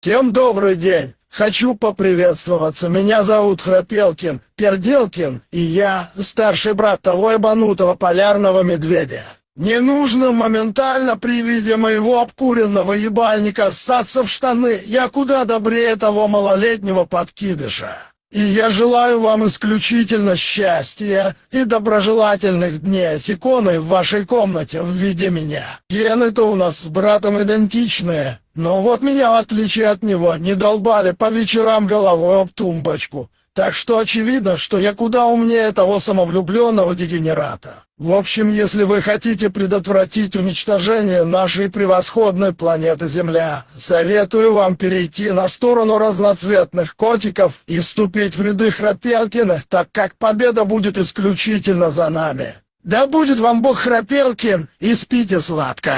Всем добрый день! Хочу поприветствоваться. Меня зовут Храпелкин, Перделкин, и я старший брат того ебанутого полярного медведя. Не нужно моментально при виде моего обкуренного ебальника ссаться в штаны. Я куда добрее того малолетнего подкидыша. И я желаю вам исключительно счастья и доброжелательных дней с иконой в вашей комнате в виде меня. Гены-то у нас с братом идентичные, но вот меня, в отличие от него, не долбали по вечерам головой об тумбочку. Так что очевидно, что я куда умнее того самовлюбленного дегенерата. В общем, если вы хотите предотвратить уничтожение нашей превосходной планеты Земля, советую вам перейти на сторону разноцветных котиков и вступить в ряды Храпелкиных, так как победа будет исключительно за нами. Да будет вам Бог Храпелкин, и спите сладко.